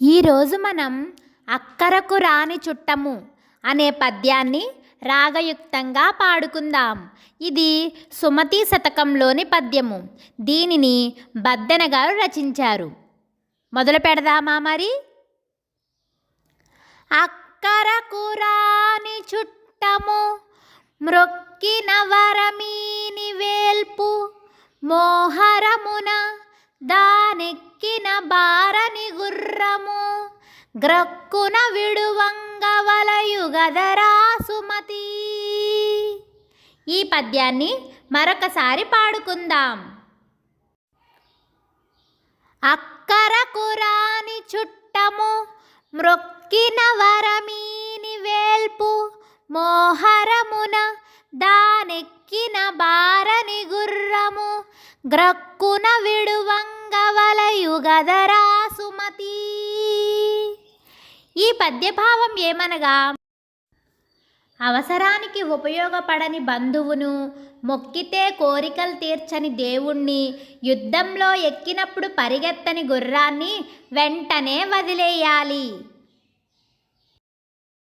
ఈరోజు మనం అక్కరకు రాని చుట్టము అనే పద్యాన్ని రాగయుక్తంగా పాడుకుందాం. ఇది సుమతి శతకంలోని పద్యము. దీనిని బద్దెన గారు రచించారు. మొదలు పెడదామా మరి? అక్కరకు రాని చుట్టము మ్రొక్కిన వరమీని వేల్పు మోహరమున దానెక్కిన బారని గుర్రము గ్రక్కున విడువంగ వలయు గదరా సుమతి. ఈ పద్యాన్ని మరొకసారి పాడుకుందాం. అక్కరకు రాని చుట్టము మ్రొక్కిన వరమీని వేల్పు మోహరమున దానెక్కిన బారని గుర్రము గ్రక్కున విడువంగ వలయు గదరా సుమతి. ఈ పద్యభావం ఏమనగా, అవసరానికి ఉపయోగపడని బంధువును, మొక్కితే కోరికలు తీర్చని దేవుణ్ణి, యుద్ధంలో ఎక్కినప్పుడు పరిగెత్తని గుర్రాన్ని వెంటనే వదిలేయాలి.